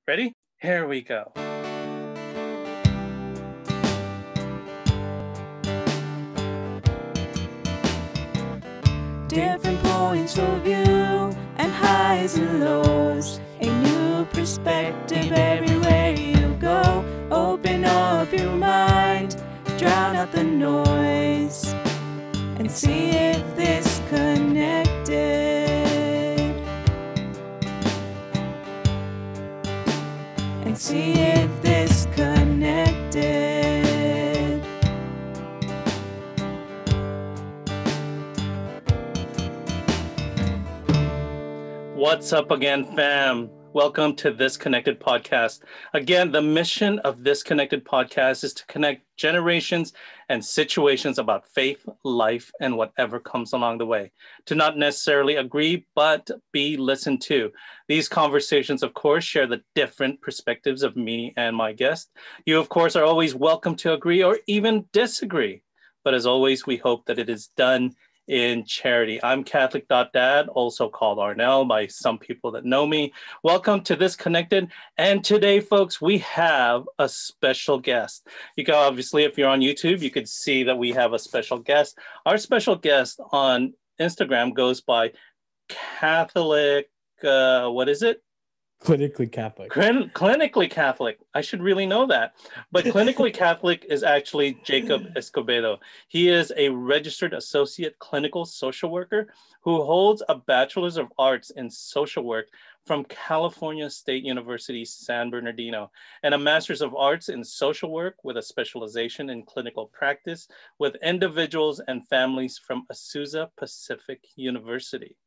Ready? Here we go. Different points of view and highs and lows. A new perspective everywhere you go. Open up your mind, drown out the noise, and see if this connected. And see if this connected. What's up again, fam? Welcome to This Connected Podcast. Again, the mission of This Connected Podcast is to connect generations and situations about faith, life, and whatever comes along the way. To not necessarily agree, but be listened to. These conversations, of course, share the different perspectives of me and my guest. You, of course, are always welcome to agree or even disagree. But as always, we hope that it is done in charity. I'm Catholic.Dad, also called Arnell by some people that know me. Welcome to This Connected. And today, folks, we have a special guest. You can obviously, if you're on YouTube, you could see that we have a special guest. Our special guest on Instagram goes by Catholic, what is it? Clinically Catholic. Clinically Catholic. I should really know that. But clinically Catholic is actually Jacob Escobedo. He is a registered associate clinical social worker who holds a Bachelor's of Arts in Social Work from California State University, San Bernardino, and a Master's of Arts in Social Work with a specialization in clinical practice with individuals and families from Azusa Pacific University.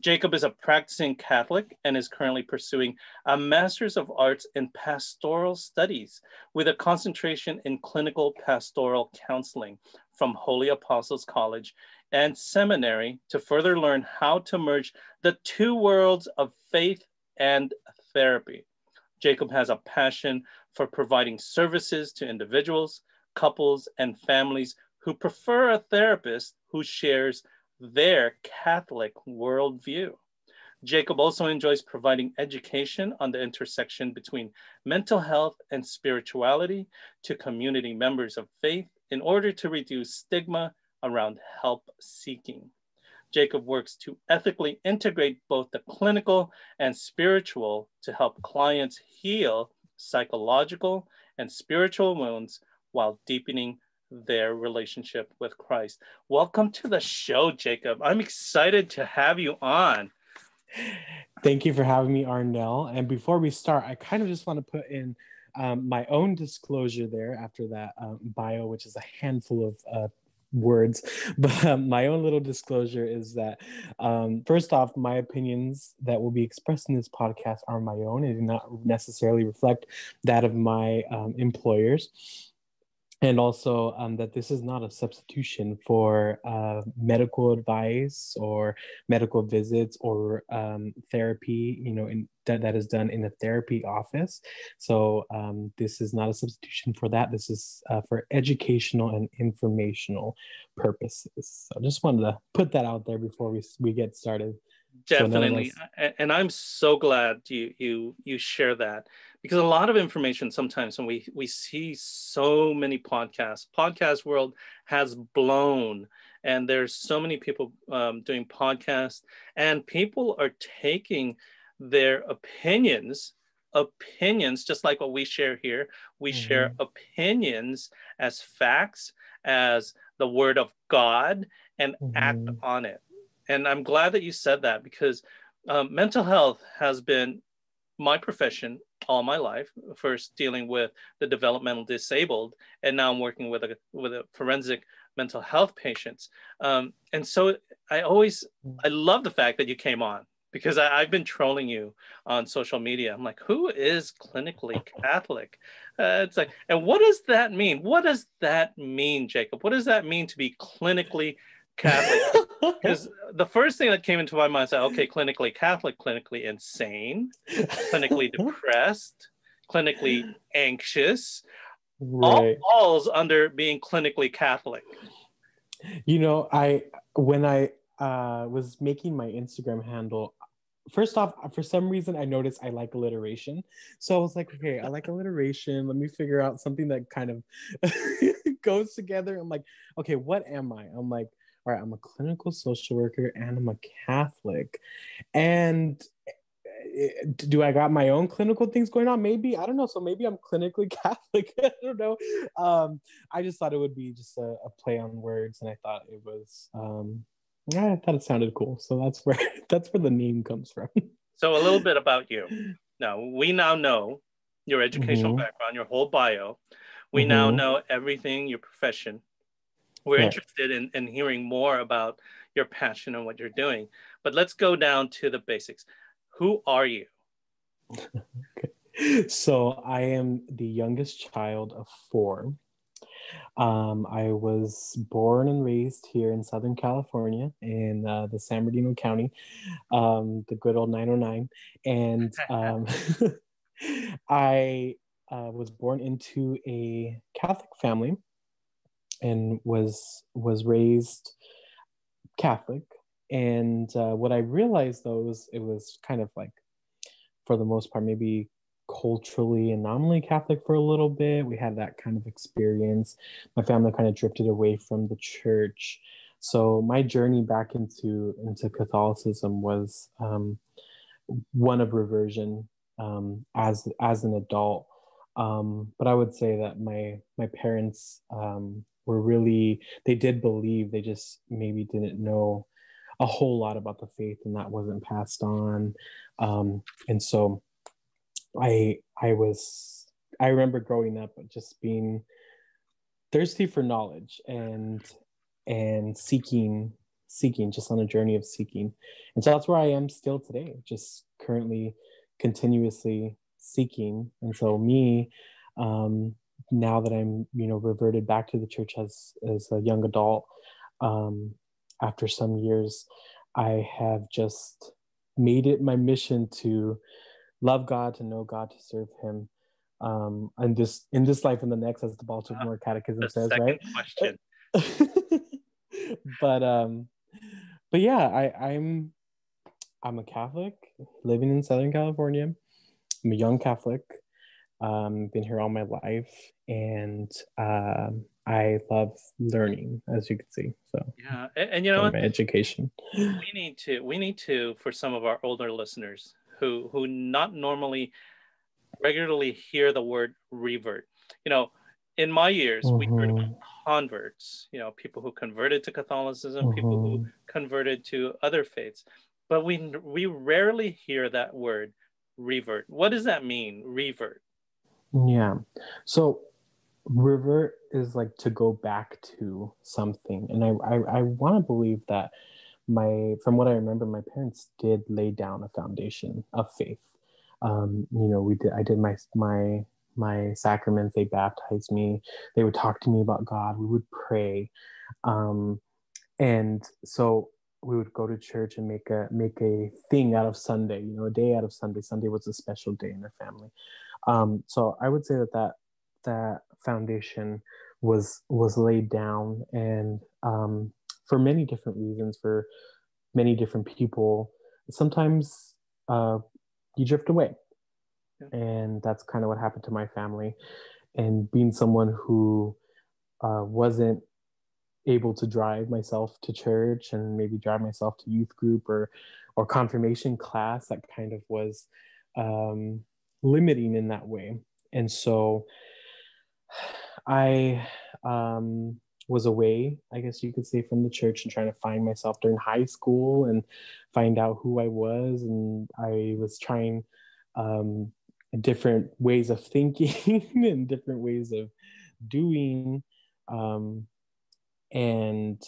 Jacob is a practicing Catholic and is currently pursuing a Master's of Arts in Pastoral Studies with a concentration in clinical pastoral counseling from Holy Apostles College and Seminary to further learn how to merge the two worlds of faith and therapy. Jacob has a passion for providing services to individuals, couples, and families who prefer a therapist who shares their Catholic worldview. Jacob also enjoys providing education on the intersection between mental health and spirituality to community members of faith in order to reduce stigma around help seeking. Jacob works to ethically integrate both the clinical and spiritual to help clients heal psychological and spiritual wounds while deepening their relationship with Christ. Welcome to the show, Jacob. I'm excited to have you on. Thank you for having me, Arnell. And before we start, I kind of just want to put in my own disclosure there after that bio, which is a handful of words. But my own little disclosure is that, first off, my opinions that will be expressed in this podcast are my own and do not necessarily reflect that of my employers. And also that this is not a substitution for medical advice or medical visits or therapy, that is done in a therapy office. So this is not a substitution for that. This is for educational and informational purposes. So I just wanted to put that out there before we get started. Definitely. And I'm so glad you share that, because a lot of information sometimes when we see so many podcast world has blown, and there's so many people doing podcasts, and people are taking their opinions, just like what we share here. We share opinions as facts, as the word of God, and act on it. And I'm glad that you said that, because mental health has been my profession all my life, first dealing with the developmental disabled, and now I'm working with a forensic mental health patients. And so I love the fact that you came on, because I've been trolling you on social media. I'm like, who is clinically Catholic? It's like, and what does that mean? What does that mean, Jacob? What does that mean to be clinically Catholic? Because the first thing that came into my mind is, okay, clinically Catholic, clinically insane, clinically depressed, clinically anxious, all falls under being clinically Catholic. When I was making my Instagram handle, first off, for some reason, I noticed I like alliteration. So I was like, okay, I like alliteration. Let me figure out something that kind of goes together. I'm like, okay, what am I? I'm like, all right, I'm a clinical social worker and I'm a Catholic. And do I got my own clinical things going on? Maybe, I don't know. So maybe I'm clinically Catholic. I don't know. I just thought it would be just a play on words, and I thought it was yeah, I thought it sounded cool. So that's where that's where the name comes from. So a little bit about you. Now, we now know your educational Mm-hmm. background, your whole bio. We now Mm-hmm. know everything, your profession. We're Right. interested in hearing more about your passion and what you're doing. But let's go down to the basics. Who are you? Okay. So I am the youngest child of four. I was born and raised here in Southern California in the San Bernardino County, the good old 909. And I was born into a Catholic family and was raised Catholic. And what I realized though was it was kind of like, for the most part, maybe culturally and nominally Catholic for a little bit. We had that kind of experience. My family kind of drifted away from the church. So my journey back into Catholicism was one of reversion as an adult. But I would say that my parents were really, they did believe, they just maybe didn't know a whole lot about the faith, and that wasn't passed on. And so I remember growing up just being thirsty for knowledge and seeking just on a journey of seeking. And so that's where I am still today, just currently continuously seeking. And so me, now that I'm, reverted back to the church as a young adult, after some years, I have just made it my mission to love God, to know God, to serve Him, and just in this life and the next, as the Baltimore Catechism The says, second right? question. but but yeah, I'm a Catholic living in Southern California. I'm a young Catholic. Been here all my life, and I love learning, as you can see. So Yeah, and you know from what? my education. We need to for some of our older listeners who not normally regularly hear the word revert. You know, in my years, we heard about Mm-hmm. converts, people who converted to Catholicism, people who Mm-hmm. converted to other faiths, but we rarely hear that word revert. What does that mean, revert? Yeah. So revert is like to go back to something, and I want to believe that from what I remember, my parents did lay down a foundation of faith. I did my sacraments. They baptized me. They would talk to me about God. We would pray, um, and so we would go to church and make a thing out of Sunday. A day out of Sunday. Sunday was a special day in our family. So I would say that foundation was laid down, and for many different reasons, for many different people. Sometimes you drift away, Yeah. and that's kind of what happened to my family. And being someone who wasn't able to drive myself to church and maybe drive myself to youth group or confirmation class, that kind of was um, limiting in that way. And so I was away, I guess you could say, from the church and trying to find myself during high school and find out who I was. And I was trying um, different ways of thinking and different ways of doing. Um, and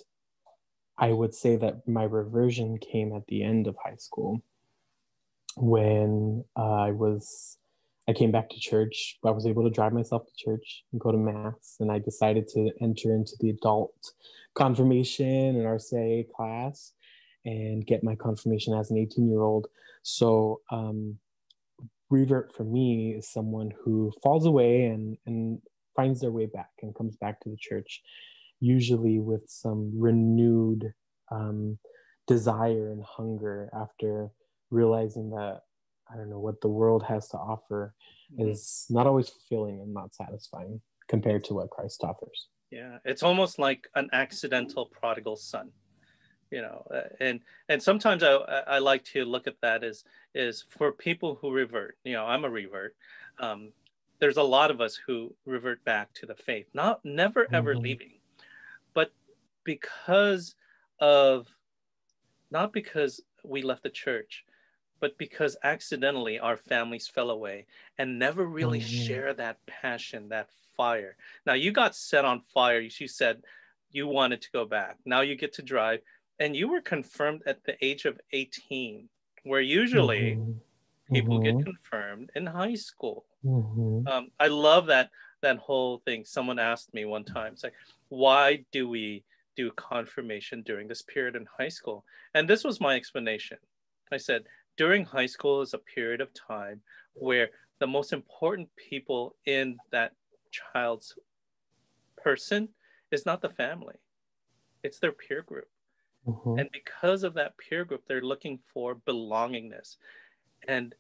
I would say that my reversion came at the end of high school when I came back to church. I was able to drive myself to church and go to mass, and I decided to enter into the adult confirmation and RCIA class and get my confirmation as an 18-year-old. So revert for me is someone who falls away and finds their way back and comes back to the church, usually with some renewed desire and hunger after realizing that, I don't know, what the world has to offer is not always fulfilling and not satisfying compared to what Christ offers. Yeah, it's almost like an accidental prodigal son, and sometimes I like to look at that as for people who revert. I'm a revert. There's a lot of us who revert back to the faith, not never ever leaving, but because of not because we left the church, but because accidentally our families fell away and never really share that passion, that fire. Now you got set on fire. You said you wanted to go back. Now you get to drive, and you were confirmed at the age of 18, where usually people get confirmed in high school. I love that whole thing. Someone asked me one time, it's like, why do we do confirmation during this period in high school? And this was my explanation. I said, during high school is a period of time where the most important people in that child's person is not the family, it's their peer group. And because of that peer group, they're looking for belongingness. And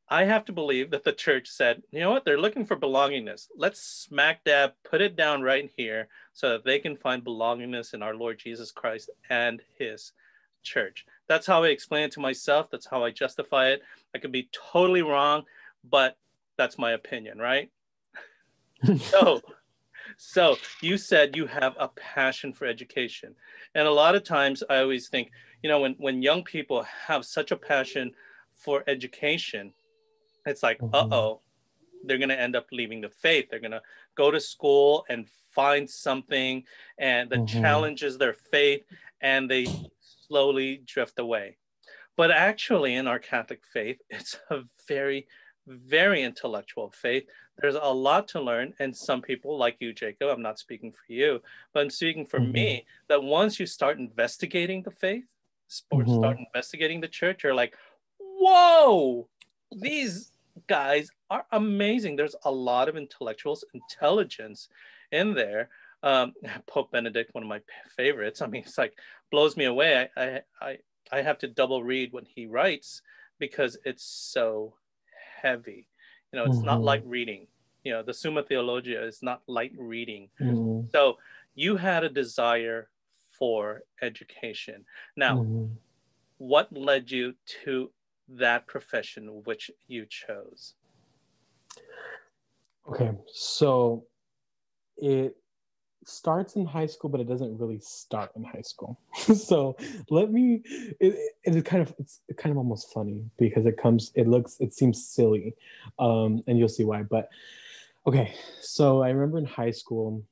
I have to believe that the church said, you know what, they're looking for belongingness. Let's smack dab, put it down right here so that they can find belongingness in our Lord Jesus Christ and his church. That's how I explain it to myself. That's how I justify it. I could be totally wrong, but that's my opinion, right? So you said you have a passion for education. And a lot of times I always think, when young people have such a passion for education, it's like, they're going to end up leaving the faith. They're going to go to school and find something and that challenges their faith, and they slowly drift away. But actually, in our Catholic faith, it's a very, very intellectual faith. There's a lot to learn. And some people like you, Jacob, I'm not speaking for you, but I'm speaking for me, that once you start investigating the faith, start investigating the church, you're like, whoa, these guys are amazing. There's a lot of intelligence in there. Pope Benedict, one of my favorites. I mean, it's like blows me away. I have to double read when he writes because it's so heavy. It's not light reading. The Summa Theologia is not light reading. So you had a desire for education. Now, what led you to that profession which you chose? Okay, so it starts in high school, but it doesn't really start in high school. So it's kind of almost funny because it seems silly, and you'll see why. But okay, so I remember in high school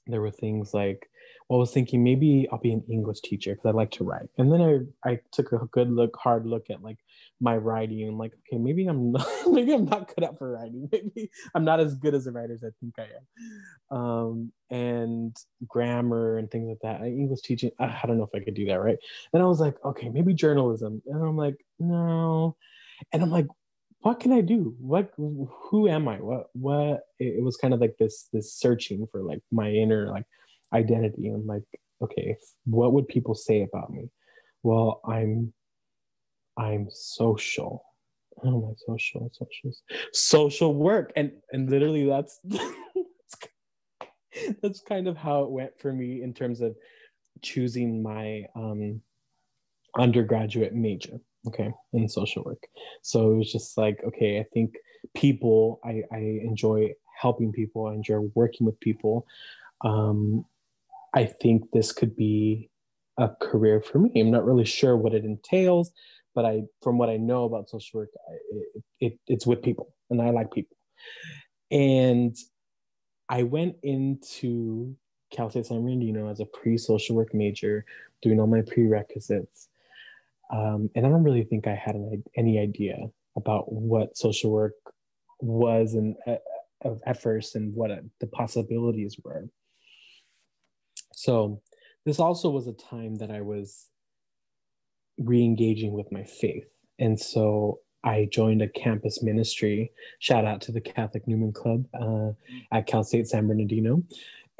there were things like, well, I was thinking maybe I'll be an English teacher because I like to write. And then I took a hard look at like my writing, and like, okay, maybe I'm not good at for writing. Maybe I'm not as good as the writers I think I am. And grammar and things like that. English teaching, I don't know if I could do that, right? Then I was like, okay, maybe journalism. And I'm like, no. And I'm like, what can I do? Who am I? What? It was kind of like this searching for like my inner like identity. I'm like, okay, what would people say about me? Well, I'm social. Oh my, social work, and literally that's that's kind of how it went for me in terms of choosing my undergraduate major, okay, in social work. So it was just like, okay, I think people, I enjoy helping people, I enjoy working with people. I think this could be a career for me. I'm not really sure what it entails, but from what I know about social work, it's with people, and I like people. And I went into Cal State San Bernardino as a pre-social work major, doing all my prerequisites. And I don't really think I had any idea about what social work was and at first, and what the possibilities were. So this also was a time that I was re-engaging with my faith. And so I joined a campus ministry, shout out to the Catholic Newman Club at Cal State San Bernardino.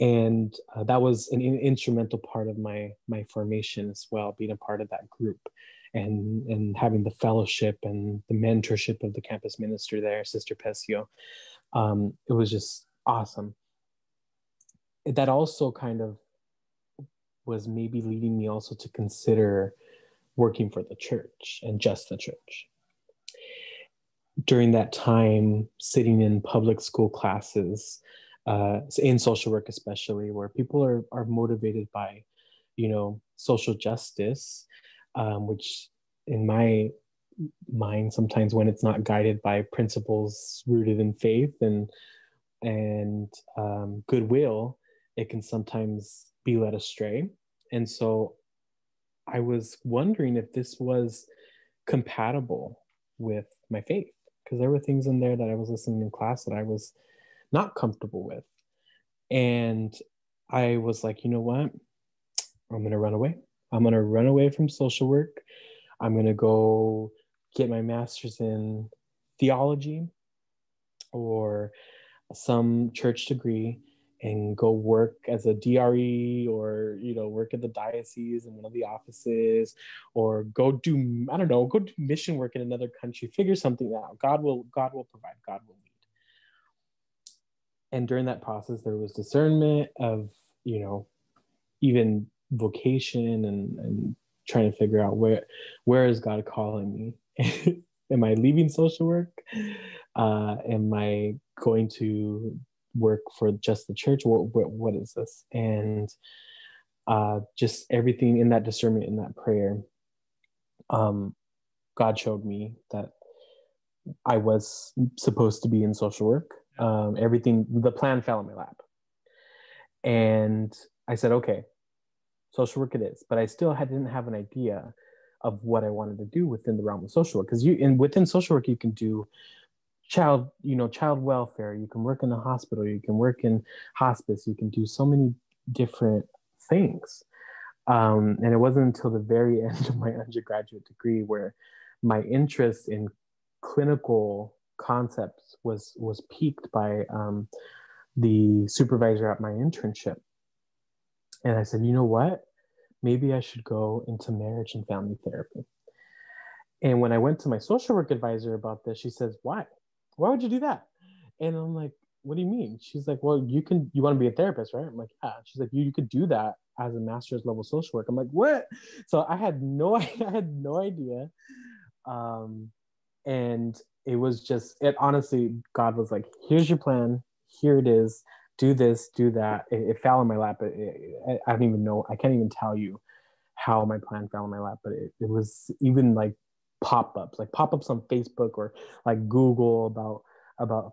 And that was an instrumental part of my formation as well, being a part of that group. and having the fellowship and the mentorship of the campus minister there, Sister Pesio. It was just awesome. That also kind of was maybe leading me also to consider working for the church and just the church. During that time, sitting in public school classes, in social work especially, where people are motivated by, social justice, which in my mind, sometimes when it's not guided by principles rooted in faith and goodwill, it can sometimes be led astray. And so I was wondering if this was compatible with my faith, because there were things in there that I was listening in class that I was not comfortable with. And I was like, you know what? I'm going to run away. I'm going to run away from social work. I'm going to go get my master's in theology or some church degree and go work as a DRE or, work at the diocese in one of the offices, or go do mission work in another country, figure something out. God will provide, God will lead. And during that process, there was discernment of, even vocation and trying to figure out where is God calling me? Am I leaving social work? Am I going to work for just the church? What is this? And just everything in that discernment, in that prayer, God showed me that I was supposed to be in social work. The plan fell in my lap. And I said, okay, social work it is. But I still didn't have an idea of what I wanted to do within the realm of social work. Because within social work, you can do child welfare, you can work in a hospital, you can work in hospice, you can do so many different things. And it wasn't until the very end of my undergraduate degree where my interest in clinical concepts was piqued by the supervisor at my internship. And I said, you know what? Maybe I should go into marriage and family therapy. And when I went to my social work advisor about this, she says, why? Why would you do that? And I'm like, what do you mean? She's like, well, you want to be a therapist, right? I'm like, yeah. She's like, you could do that as a master's level social work. I'm like, what? So I had no idea. And it was honestly, God was like, here's your plan. Here it is. Do this, do that. It fell in my lap. I don't even know. I can't even tell you how my plan fell in my lap, but it was even like pop-ups on Facebook or like Google about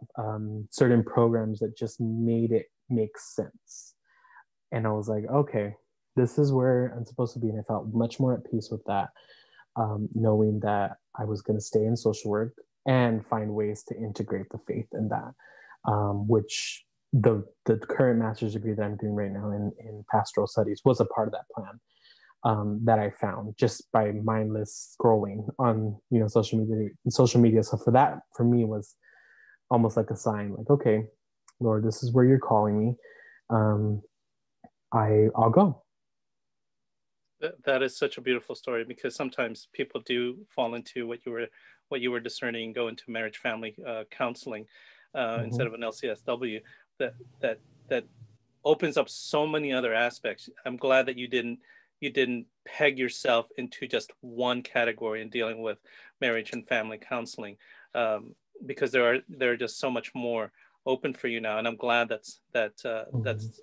certain programs that just made it make sense. And I was like, okay, this is where I'm supposed to be. And I felt much more at peace with that, knowing that I was going to stay in social work and find ways to integrate the faith in that, which the current master's degree that I'm doing right now in pastoral studies was a part of that plan. That I found just by mindless scrolling on social media. So for me was almost like a sign, like, okay, Lord, this is where you're calling me. I'll go. That is such a beautiful story, because sometimes people do fall into what you were discerning, go into marriage family counseling instead of an LCSW. That opens up so many other aspects. I'm glad that you didn't peg yourself into just one category in dealing with marriage and family counseling, because there are just so much more open for you now, and I'm glad that's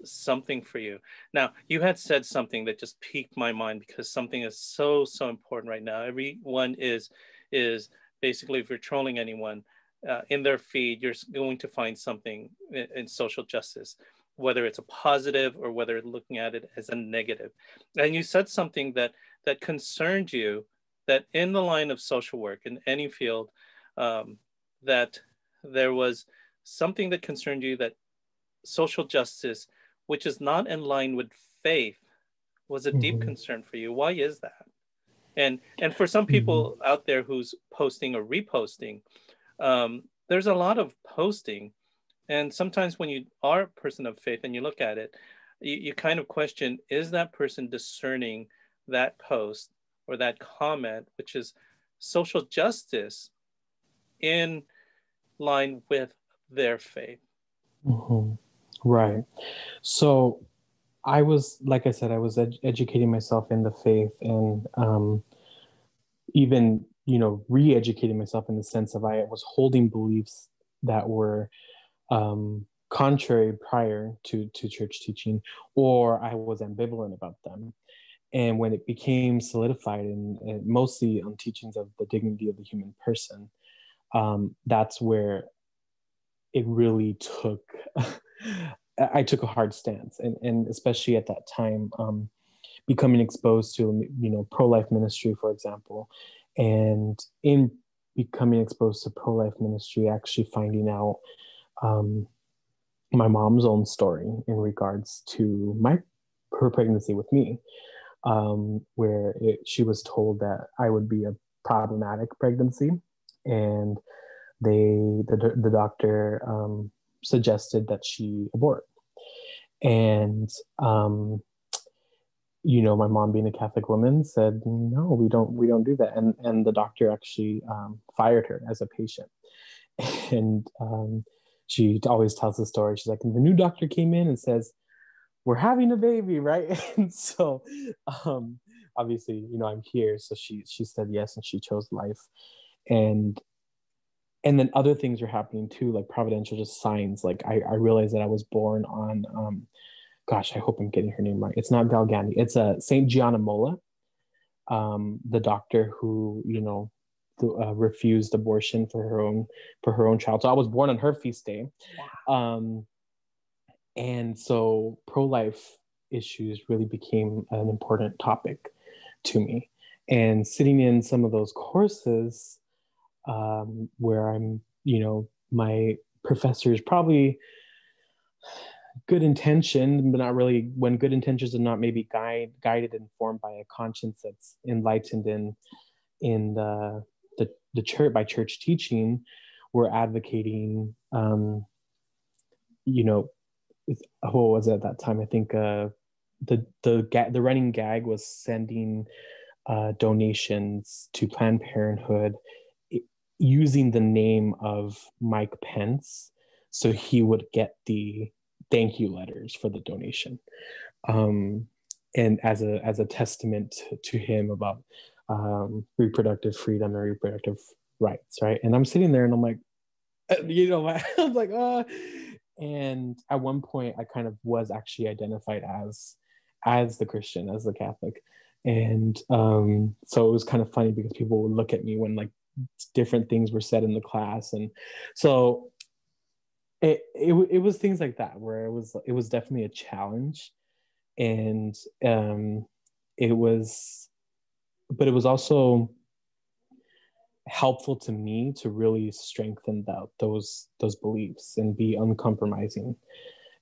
something for you. Now, you had said something that just piqued my mind, because something is so important right now. Everyone is basically, if you're trolling anyone in their feed, you're going to find something in social justice, whether it's a positive or whether looking at it as a negative. And you said something that concerned you, that in the line of social work, in any field, that there was something that concerned you, that social justice, which is not in line with faith, was a deep concern for you. Why is that? And for some people out there who's posting or reposting, there's a lot of posting. And sometimes when you are a person of faith and you look at it, you kind of question, is that person discerning that post or that comment, which is social justice in line with their faith. Mm-hmm. Right. So I was, like I said, I was educating myself in the faith, and even, re-educating myself in the sense of I was holding beliefs that were contrary prior to church teaching, or I was ambivalent about them. And when it became solidified, and mostly on teachings of the dignity of the human person, that's where it really took. I took a hard stance, and especially at that time, becoming exposed to pro-life ministry, for example, and in becoming exposed to pro-life ministry, actually finding out my mom's own story in regards to her pregnancy with me, where she was told that I would be a problematic pregnancy, and the doctor suggested that she abort. And my mom, being a Catholic woman, said, no, we don't do that. And the doctor actually fired her as a patient. And she always tells the story. She's like, the new doctor came in and says, we're having a baby, right? And so obviously, I'm here. So she said yes, and she chose life. And then other things are happening too, like providential just signs. Like I realized that I was born on gosh, I hope I'm getting her name right. It's not Galgani. It's Saint Gianna Molla, the doctor who refused abortion for her own child. So I was born on her feast day. Wow. And so pro-life issues really became an important topic to me. And sitting in some of those courses, where I'm, my professor is probably good intentioned, but not really, when good intentions are not maybe guided and formed by a conscience that's enlightened in the church, by church teaching. We're advocating, what was it at that time? I think the running gag was sending donations to Planned Parenthood using the name of Mike Pence, so he would get the thank you letters for the donation, and as a testament to him about reproductive freedom and reproductive rights, right? And I'm sitting there and I'm like, I was like, and at one point I kind of was actually identified as the Christian, as the Catholic. And so it was kind of funny because people would look at me when like different things were said in the class. And so it was things like that where it was definitely a challenge. And it was also helpful to me to really strengthen those beliefs and be uncompromising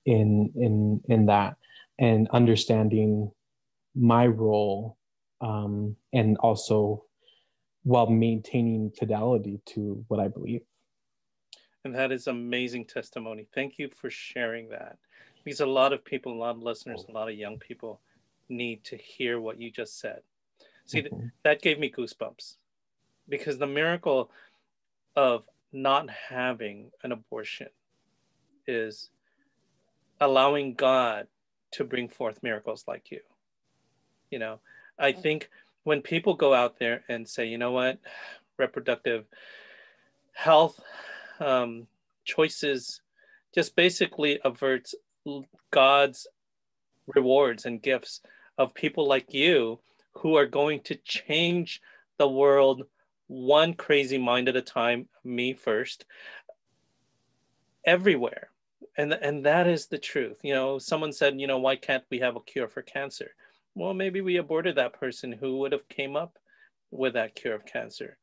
in that, and understanding my role, and also while maintaining fidelity to what I believe. And that is amazing testimony. Thank you for sharing that, because a lot of people, a lot of listeners, a lot of young people need to hear what you just said. See, that gave me goosebumps, because the miracle of not having an abortion is allowing God to bring forth miracles like you. I think when people go out there and say, you know what, reproductive health choices just basically averts God's rewards and gifts of people like you who are going to change the world one crazy mind at a time, me first, everywhere. And that is the truth. Someone said, why can't we have a cure for cancer? Well, maybe we aborted that person who would have came up with that cure of cancer.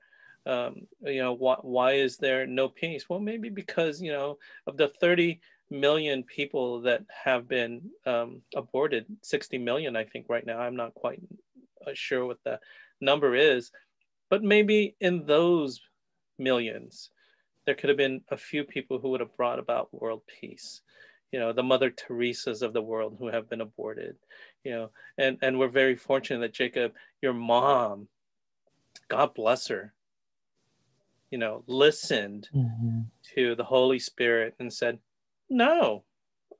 Why is there no peace? Well, maybe because, of the 30 million people that have been aborted, 60 million, I think right now, I'm not quite sure what the number is, but maybe in those millions, there could have been a few people who would have brought about world peace. The Mother Teresas of the world who have been aborted, and we're very fortunate that, Jacob, your mom God bless her, listened to the Holy Spirit and said, no,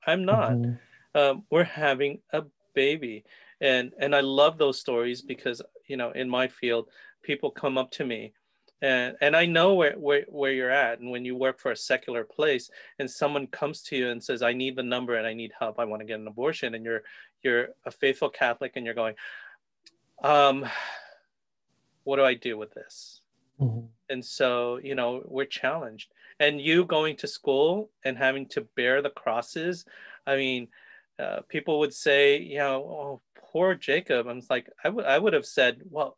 I'm not. We're having a baby. And I love those stories because, in my field, people come up to me and I know where you're at. And when you work for a secular place and someone comes to you and says, I need the number and I need help, I want to get an abortion. And you're a faithful Catholic and you're going, what do I do with this? And so, we're challenged. And you going to school and having to bear the crosses. I mean, people would say, oh, poor Jacob. I'm like, I would have said, well,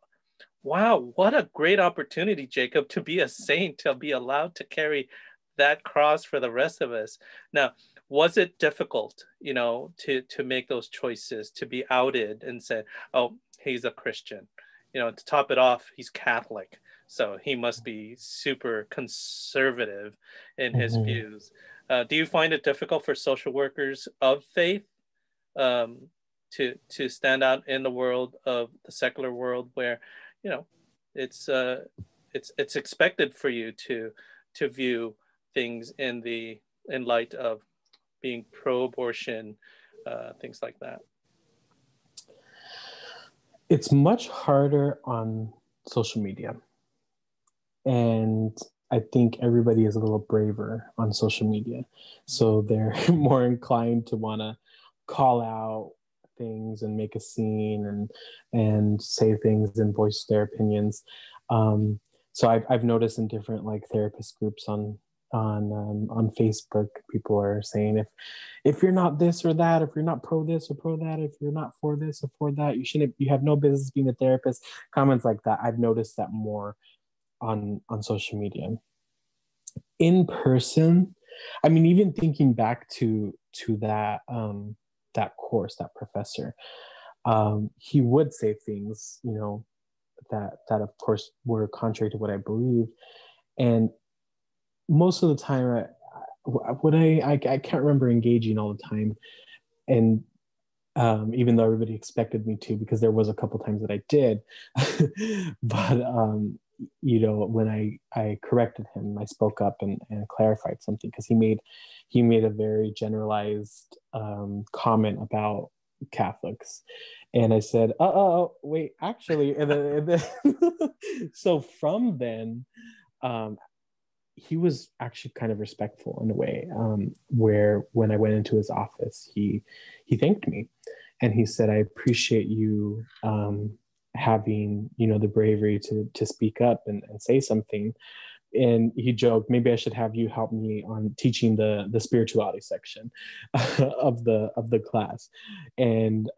wow, what a great opportunity, Jacob, to be a saint, to be allowed to carry that cross for the rest of us. Now, was it difficult, to make those choices, to be outed and say, oh, he's a Christian? To top it off, he's Catholic. So he must be super conservative in his views. Do you find it difficult for social workers of faith to stand out in the world of the secular world where, it's expected for you to view things in light of being pro-abortion, things like that? It's much harder on social media. And I think everybody is a little braver on social media. So they're more inclined to want to call out things and make a scene and say things and voice their opinions. So I've noticed in different therapist groups on Facebook, people are saying if you're not this or that, if you're not pro this or pro that, if you're not for this or for that, you have no business being a therapist. Comments like that, I've noticed that more on social media. In person, I mean, even thinking back to that that course, that professor, he would say things, that of course were contrary to what I believed. And most of the time, I can't remember engaging all the time. And even though everybody expected me to, because there was a couple times that I did, but when I corrected him, I spoke up and clarified something, because he made a very generalized comment about Catholics, and I said, "Oh, wait, actually," and then so from then, he was actually kind of respectful in a way, where when I went into his office, he thanked me, and he said, "I appreciate you having the bravery to speak up and say something." And he joked, maybe I should have you help me on teaching the spirituality section of the class. And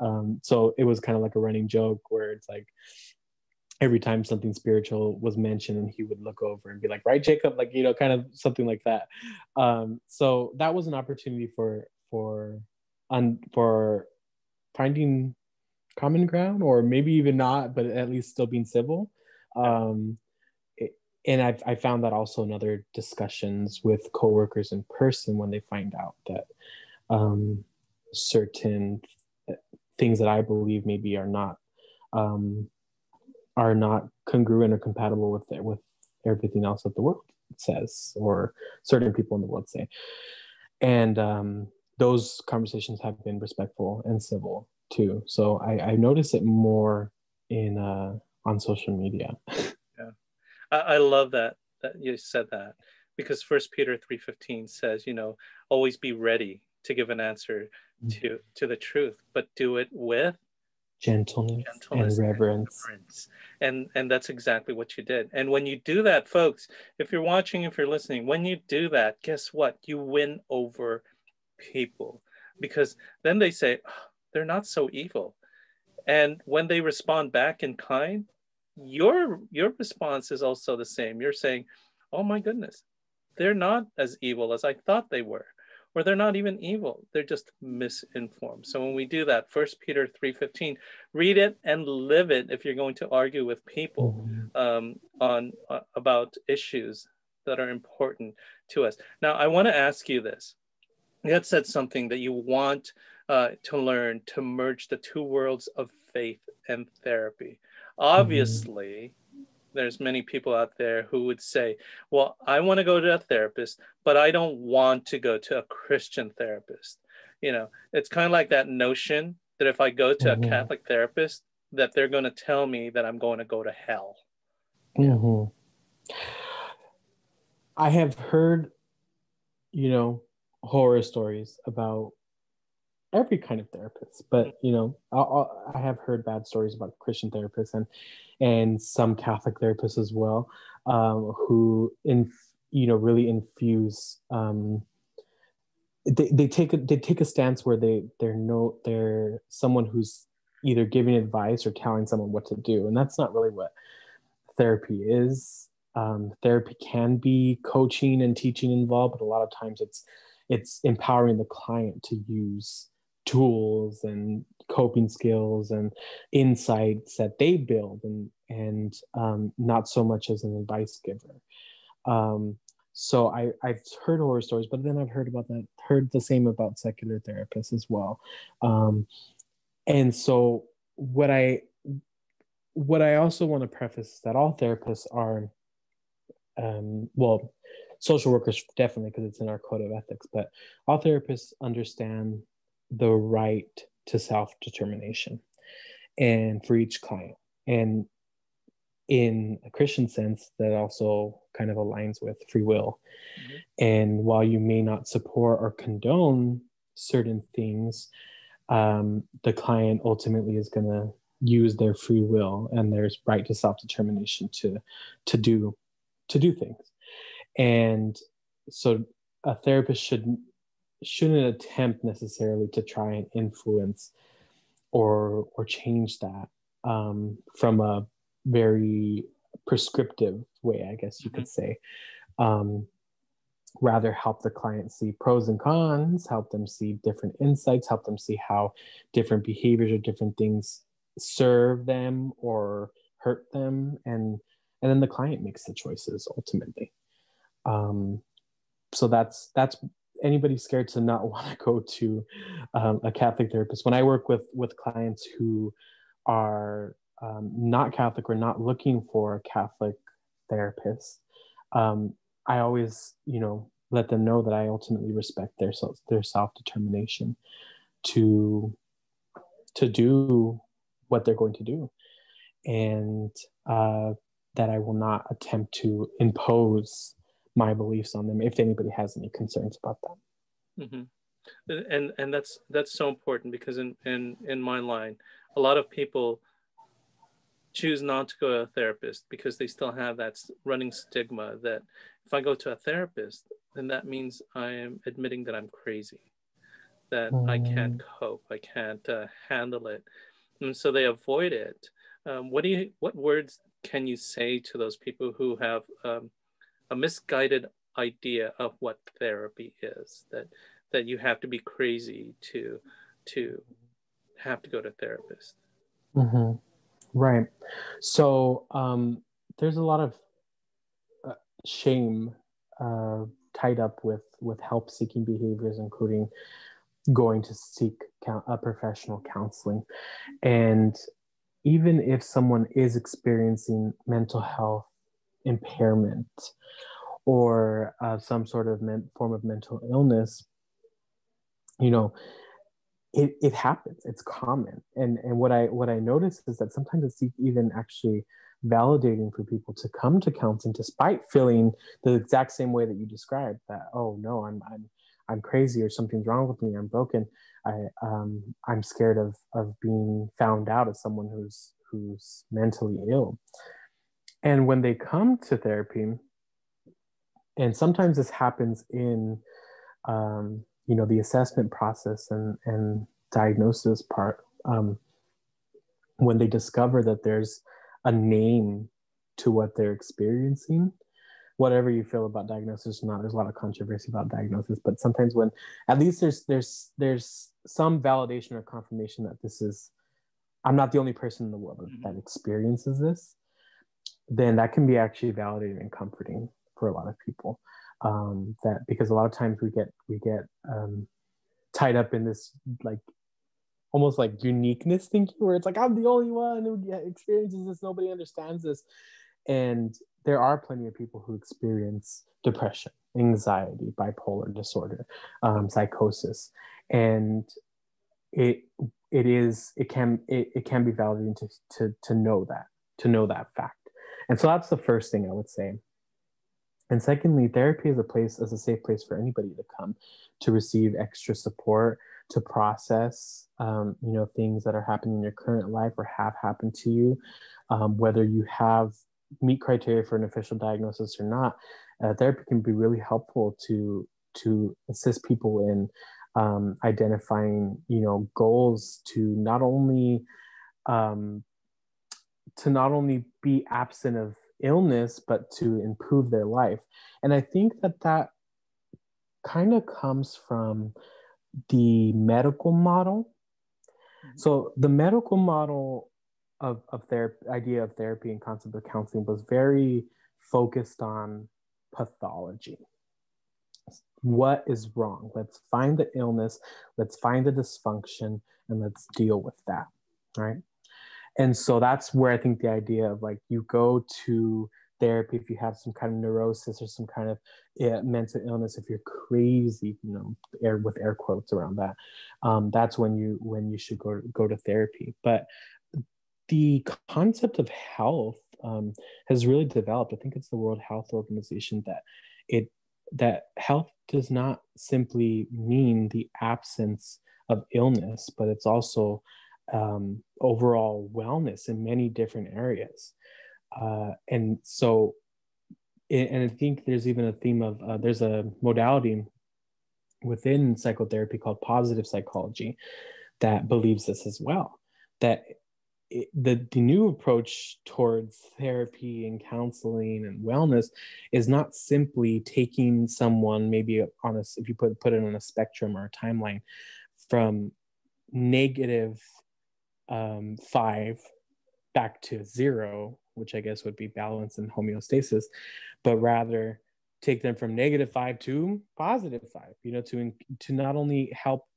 so it was kind of like a running joke where it's like every time something spiritual was mentioned, and he would look over and be like, right, Jacob, kind of something like that. So that was an opportunity for finding common ground, or maybe even not, but at least still being civil. And I found that also in other discussions with coworkers in person, when they find out that certain things that I believe maybe are not congruent or compatible with everything else that the world says, or certain people in the world say. And those conversations have been respectful and civil too. So I notice it more on social media. Yeah, I love that you said that, because 1 Peter 3:15 says, always be ready to give an answer to the truth, but do it with gentleness and reverence. And that's exactly what you did. And when you do that, folks, if you're watching, if you're listening, when you do that, guess what? You win over people, because then they say, oh, they're not so evil. And when they respond back in kind, your response is also the same. You're saying, oh my goodness, they're not as evil as I thought they were, or they're not even evil, they're just misinformed. So when we do that, 1 Peter 3:15, read it and live it if you're going to argue with people about issues that are important to us. Now, I want to ask you this. You had said something that you want to learn to merge the two worlds of faith and therapy. Obviously, there's many people out there who would say, well, I want to go to a therapist, but I don't want to go to a Christian therapist. It's kind of like that notion that if I go to a Mm-hmm. Catholic therapist, that they're going to tell me that I'm going to go to hell. Mm-hmm. I have heard, horror stories about every kind of therapist, but I have heard bad stories about Christian therapists and some Catholic therapists as well, who really infuse. They take a stance where they're someone who's either giving advice or telling someone what to do, and that's not really what therapy is. Therapy can be coaching and teaching involved, but a lot of times it's empowering the client to use tools and coping skills and insights that they build, and not so much as an advice giver. So I've heard horror stories, but then I've heard the same about secular therapists as well. And so what I also want to preface is that all therapists are, well, social workers definitely, because it's in our code of ethics, but all therapists understand the right to self-determination and for each client. And in a Christian sense, that also kind of aligns with free will. Mm-hmm. And while you may not support or condone certain things, the client ultimately is going to use their free will and their right to self-determination to do things. And so a therapist shouldn't attempt necessarily to try and influence or change that from a very prescriptive way, I guess you could say. Rather help the client see pros and cons, help them see different insights, help them see how different behaviors or different things serve them or hurt them, and then the client makes the choices ultimately. So that's anybody scared to not want to go to a Catholic therapist. When I work with clients who are not Catholic or not looking for a Catholic therapist, I always, let them know that I ultimately respect their self-determination to do what they're going to do, and that I will not attempt to impose my beliefs on them if anybody has any concerns about that. Mm-hmm. And that's so important, because in my line, a lot of people choose not to go to a therapist because they still have that running stigma that if I go to a therapist, then that means I am admitting that I'm crazy, that I can't cope, I can't handle it, and so they avoid it. What words can you say to those people who have a misguided idea of what therapy is, that you have to be crazy to have to go to a therapist? Mm-hmm. Right. So there's a lot of shame tied up with help-seeking behaviors, including going to seek a professional counseling. And even if someone is experiencing mental health impairment or some sort of form of mental illness, it happens. It's common. And what I notice is that sometimes it's even actually validating for people to come to counseling despite feeling the exact same way that you described, that, oh no, I'm crazy, or something's wrong with me, I'm broken. I'm scared of being found out as someone who's mentally ill. And when they come to therapy, and sometimes this happens in the assessment process and diagnosis part, when they discover that there's a name to what they're experiencing. Whatever you feel about diagnosis or not, there's a lot of controversy about diagnosis, but sometimes when at least there's some validation or confirmation that I'm not the only person in the world that experiences this, then that can be actually validating and comforting for a lot of people. That because a lot of times we get tied up in this almost like uniqueness thinking, where it's like, I'm the only one who experiences this, nobody understands this. And there are plenty of people who experience depression, anxiety, bipolar disorder, psychosis, and it can be validating to know that fact. And so that's the first thing I would say. And secondly, therapy is a safe place for anybody to come to receive extra support, to process, things that are happening in your current life or have happened to you, whether you meet criteria for an official diagnosis or not. Therapy can be really helpful to assist people in identifying, goals to not only be absent of illness, but to improve their life. And I think that kind of comes from the medical model. So the medical model of therapy, idea of therapy and concept of counseling was very focused on pathology. What is wrong? Let's find the illness, let's find the dysfunction, and let's deal with that, right? And so that's where I think the idea of like you go to therapy if you have some kind of neurosis or some kind of mental illness, if you're crazy, with air quotes around that, that's when you should go to therapy. But the concept of health has really developed. I think it's the World Health Organization that health does not simply mean the absence of illness, but it's also overall wellness in many different areas. And I think there's even a theme of, there's a modality within psychotherapy called positive psychology that believes this as well, that the new approach towards therapy and counseling and wellness is not simply taking someone maybe if you put it on a spectrum or a timeline from negative 5 back to 0, which I guess would be balance and homeostasis, but rather take them from -5 to +5, to not only help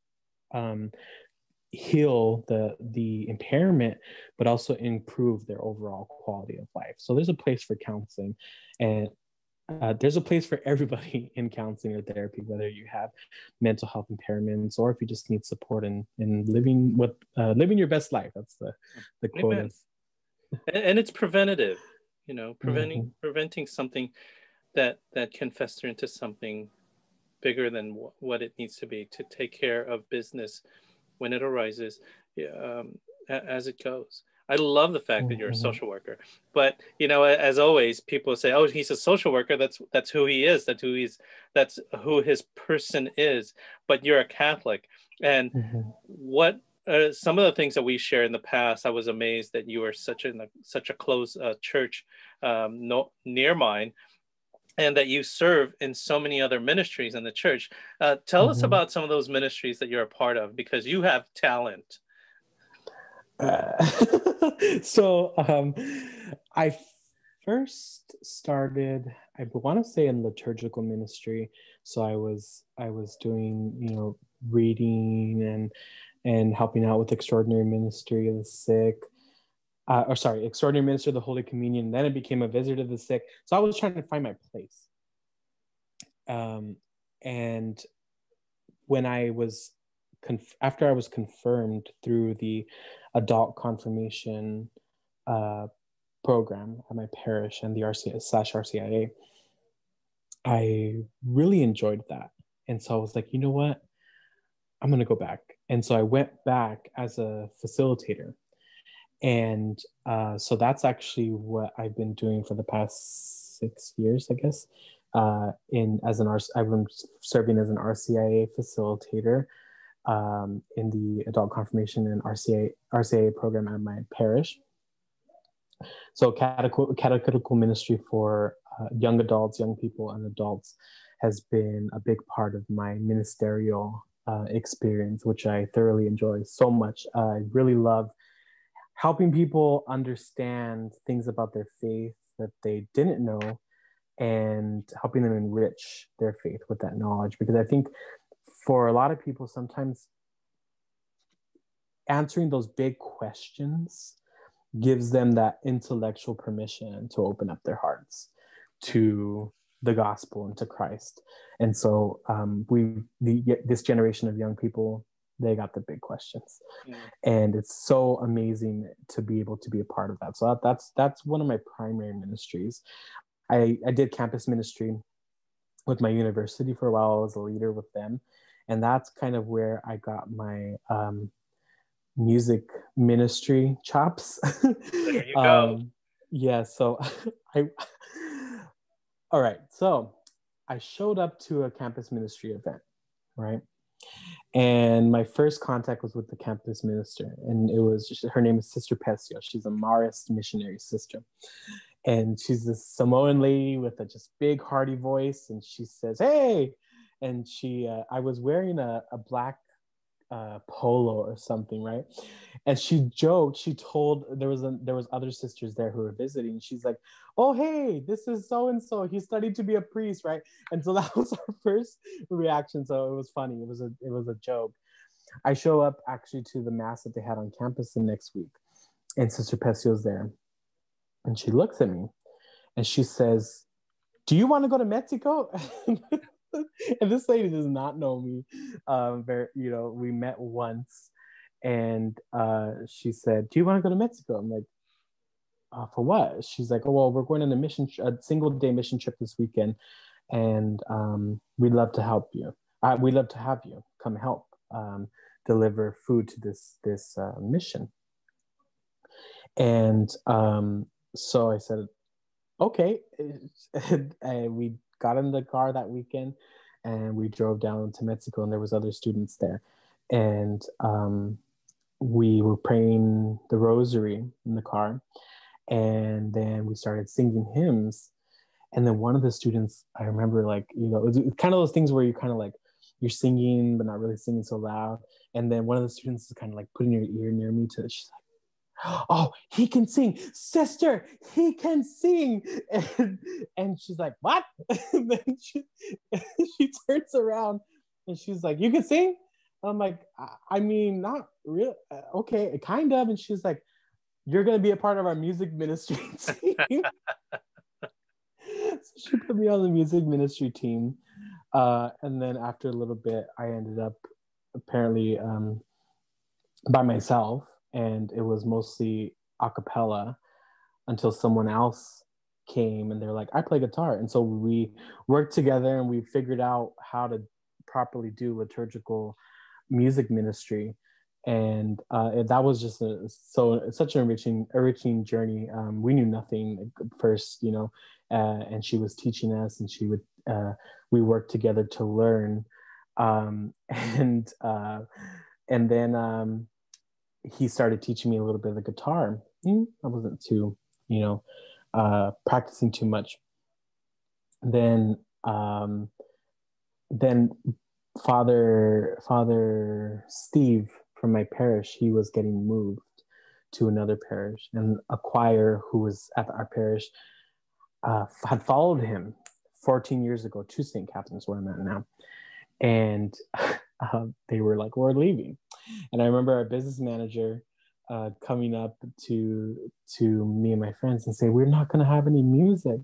heal the impairment, but also improve their overall quality of life. So there's a place for counseling, and there's a place for everybody in counseling or therapy, whether you have mental health impairments or if you just need support in living your best life. That's the quote. Amen. And it's preventative, preventing something that can fester into something bigger than what it needs to be, to take care of business when it arises, as it goes. I love the fact that you're a social worker, but as always, people say, "Oh, he's a social worker. That's who he is. That's who his person is." But you're a Catholic, and what some of the things that we share in the past, I was amazed that you were such a close church near mine, and that you serve in so many other ministries in the church. Tell us about some of those ministries that you're a part of, because you have talent. So I first started, I want to say, in liturgical ministry. So I was doing, reading and helping out with extraordinary ministry of the sick. Extraordinary minister of the Holy Communion. Then I became a visitor to the sick. So I was trying to find my place. And when after I was confirmed through the adult confirmation program at my parish and the RCIA/RCIA, I really enjoyed that. And so I was like, you know what? I'm going to go back. And so I went back as a facilitator. And so that's actually what I've been doing for the past 6 years, I guess. I've been serving as an RCIA facilitator in the adult confirmation and RCIA program at my parish. So catechetical ministry for young adults, young people, and adults has been a big part of my ministerial experience, which I thoroughly enjoy so much. I really love helping people understand things about their faith that they didn't know, and helping them enrich their faith with that knowledge. Because I think for a lot of people, sometimes answering those big questions gives them that intellectual permission to open up their hearts to the gospel and to Christ. And so this generation of young people, they got the big questions. And it's so amazing to be able to be a part of that. So that's one of my primary ministries. I did campus ministry with my university for a while. I was a leader with them. And that's kind of where I got my music ministry chops. There you go. Yeah, so all right. So I showed up to a campus ministry event, right? And my first contact was with the campus minister, and her name is Sister Pesio. She's a Marist missionary sister. And she's this Samoan lady with a just big hearty voice. And she says, "Hey," and I was wearing a black polo or something, right? And she joked. She told there was other sisters there who were visiting. She's like, "Oh, hey, this is so and so. He studied to be a priest, right?" And so that was our first reaction. So it was funny. It was a joke. I show up actually to the mass that they had on campus the next week, and Sister Pesio's there, and she looks at me, and she says, "Do you want to go to Mexico?" And this lady does not know me. We met once, and she said, "Do you want to go to Mexico?" I'm like, "For what?" She's like, "Oh, well, we're going on a single-day mission trip this weekend, and we'd love to help you. We'd love to have you come help deliver food to this mission." And so I said, "Okay." And we got in the car that weekend, and we drove down to Mexico, and there was other students there, and we were praying the rosary in the car, and then we started singing hymns. And then one of the students, I remember, like, it's kind of those things where you kind of like, you're singing but not really singing so loud, and then one of the students is kind of like putting her ear near me she's like, "Oh, he can sing, sister, he can sing." And she's like, "What?" And then she turns around and she's like, "You can sing?" I'm like, I mean, not really. Okay, kind of. And she's like, "You're going to be a part of our music ministry team." So she put me on the music ministry team. And then after a little bit, I ended up apparently by myself. And it was mostly a cappella until someone else came and they're like, "I play guitar." And so we worked together and we figured out how to properly do liturgical music ministry. And that was just such an enriching journey. We knew nothing at first, and she was teaching us, and we worked together to learn. And then he started teaching me a little bit of the guitar. I wasn't too, practicing too much. Then Father Steve from my parish, he was getting moved to another parish, and a choir who was at our parish had followed him 14 years ago to St. Catherine's, where I'm at now. And they were like, "We're leaving." And I remember our business manager coming up to me and my friends and say, "We're not going to have any music."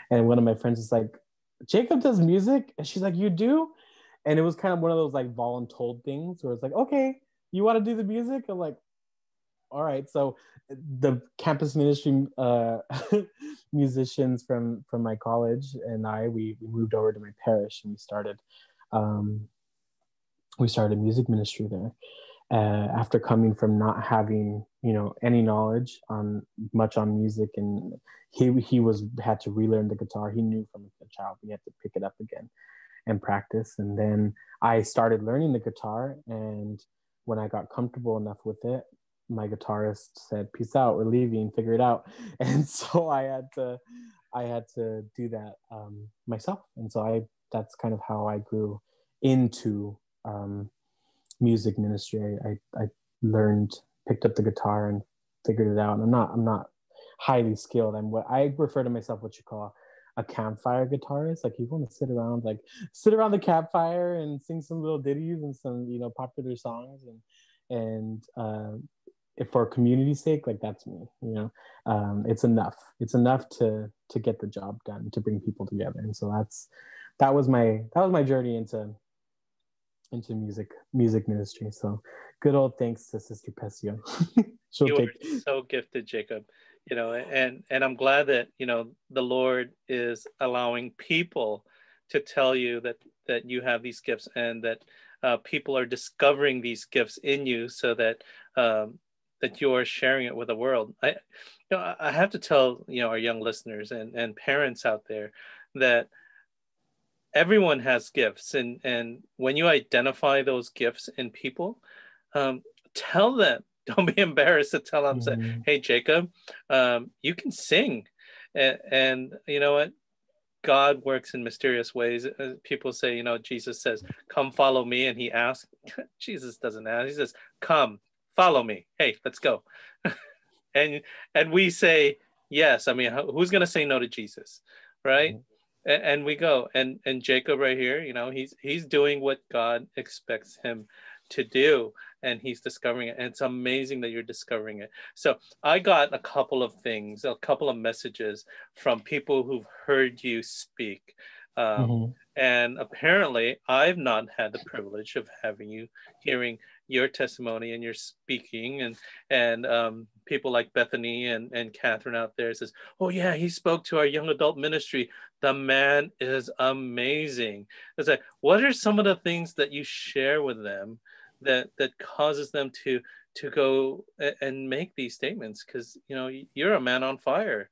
And one of my friends is like, "Jacob does music?" And she's like, "You do?" And it was kind of one of those like voluntold things where it's like, "Okay, you want to do the music?" I'm like, "All right." So the campus ministry musicians from my college and we moved over to my parish, and we started music ministry there. After coming from not having any knowledge on music, and he had to relearn the guitar. He knew from a child he had to pick it up again and practice. And then I started learning the guitar, and when I got comfortable enough with it, my guitarist said, "Peace out, we're leaving, figure it out." And so I had to do that myself. And so that's kind of how I grew into music ministry. I picked up the guitar and figured it out. And I'm not highly skilled. I'm what I refer to myself what you call a campfire guitarist. Like, you want to sit around the campfire and sing some little ditties and some popular songs, and if for community's sake, like that's me, it's enough. It's enough to get the job done, to bring people together. And so that was my journey into music ministry. So good old thanks to Sister Pesio. You are so gifted, Jacob. And I'm glad that the Lord is allowing people to tell you that you have these gifts, and that people are discovering these gifts in you, so that that you are sharing it with the world. I have to tell our young listeners and parents out there that everyone has gifts, and when you identify those gifts in people, tell them. Don't be embarrassed to tell them. Say, hey, Jacob, you can sing, and you know what? God works in mysterious ways. People say, Jesus says, "Come, follow me," and he asks. Jesus doesn't ask. He says, "Come, follow me. Hey, let's go." and we say yes. I mean, who's going to say no to Jesus, right? And we go. And Jacob right here, he's doing what God expects him to do, and he's discovering it. And it's amazing that you're discovering it. So I got a couple of messages from people who've heard you speak. And apparently I've not had the privilege of hearing your testimony and your speaking, and people like Bethany and Catherine out there says, oh yeah, he spoke to our young adult ministry. The man is amazing. It's like, what are some of the things that you share with them that causes them to go and make these statements? Because you're a man on fire.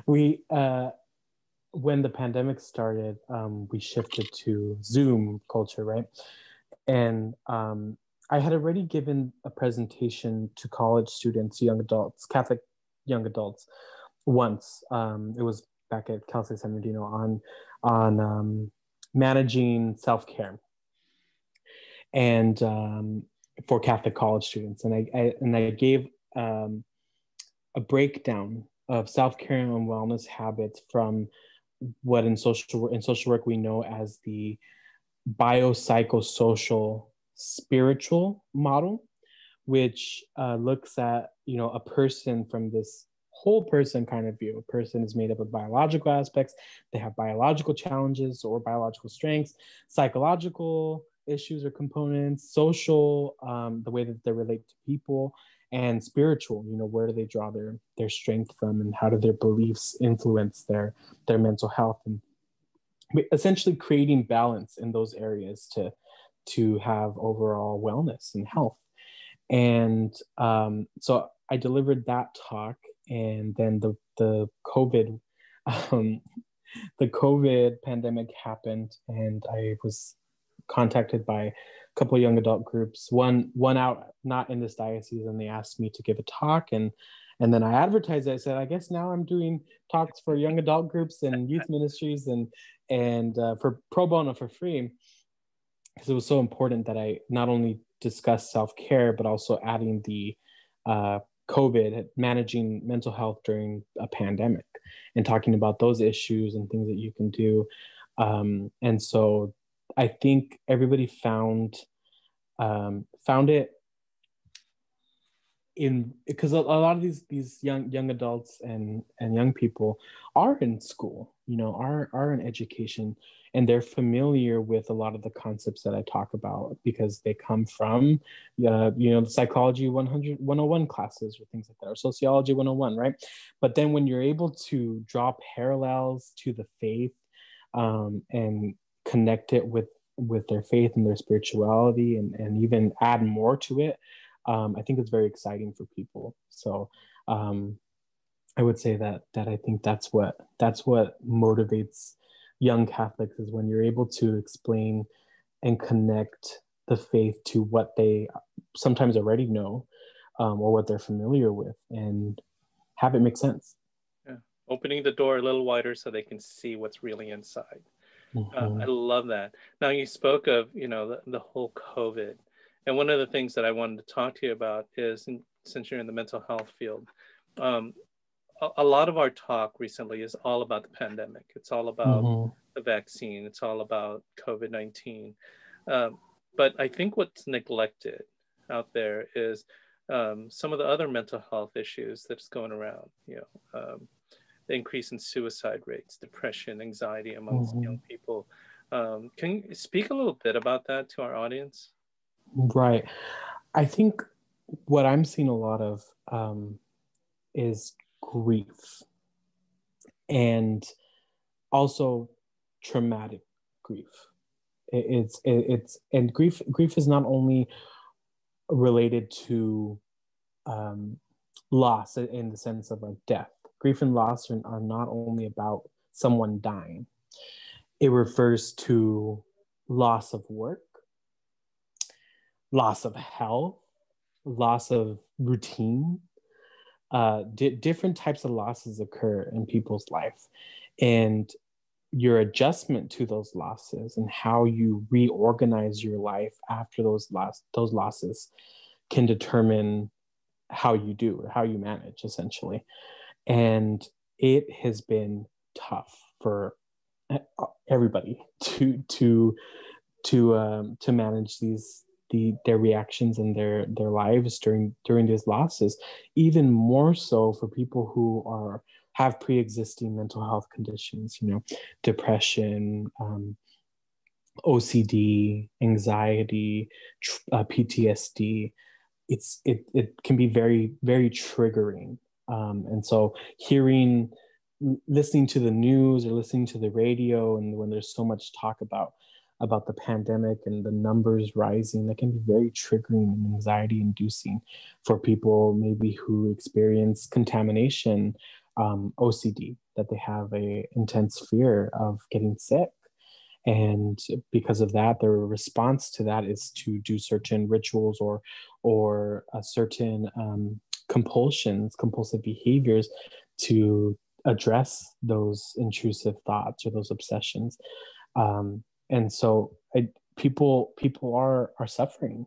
When the pandemic started, we shifted to Zoom culture, right? And I had already given a presentation to college students, young adults, Catholic young adults, once. It was back at Cal State San Bernardino on managing self-care, and for Catholic college students. And I gave a breakdown of self-care and wellness habits from what in social work we know as the biopsychosocial spiritual model, which looks at a person from this whole person kind of view. A person is made up of biological aspects. They have biological challenges or biological strengths, psychological issues or components, social, the way that they relate to people, and spiritual, where do they draw their strength from, and how do their beliefs influence their mental health, and essentially creating balance in those areas to have overall wellness and health. And so I delivered that talk, and then the COVID the COVID pandemic happened, and I was contacted by a couple of young adult groups, one out not in this diocese, and they asked me to give a talk, and then I advertised it. I said, I guess now I'm doing talks for young adult groups and youth ministries and for pro bono, for free, because it was so important that I not only discuss self-care, but also adding the COVID, managing mental health during a pandemic, and talking about those issues and things that you can do. And so I think everybody found it because a lot of these young adults and young people are in school, are in education, and they're familiar with a lot of the concepts that I talk about because they come from the psychology 101 classes or things like that, or sociology 101, right? But then when you're able to draw parallels to the faith and connect it with their faith and their spirituality, and even add more to it, I think it's very exciting for people. So I would say that I think that's what motivates young Catholics, is when you're able to explain and connect the faith to what they sometimes already know, or what they're familiar with, and have it make sense. Yeah. Opening the door a little wider so they can see what's really inside. I love that. Now, you spoke of, the whole COVID. And one of the things that I wanted to talk to you about is, since you're in the mental health field, a lot of our talk recently is all about the pandemic. It's all about the vaccine. It's all about COVID-19. But I think what's neglected out there is some of the other mental health issues that's going around, the increase in suicide rates, depression, anxiety amongst young people. Can you speak a little bit about that to our audience? Right. I think what I'm seeing a lot of is grief, and also traumatic grief. And grief is not only related to loss in the sense of like death. Grief and loss are not only about someone dying. It refers to loss of work, loss of health, loss of routine. Different types of losses occur in people's life, and your adjustment to those losses and how you reorganize your life after those losses can determine how you do, how you manage, essentially. And it has been tough for everybody to manage their reactions and their lives during these losses. Even more so for people who have pre-existing mental health conditions, depression, OCD, anxiety, PTSD. It can be very, very triggering. And so listening to the news or listening to the radio, and when there's so much talk about the pandemic and the numbers rising, that can be very triggering and anxiety inducing for people maybe who experience contamination, OCD, that they have a intense fear of getting sick. And because of that, their response to that is to do certain rituals or certain compulsive behaviors to address those intrusive thoughts or those obsessions. And so people are suffering,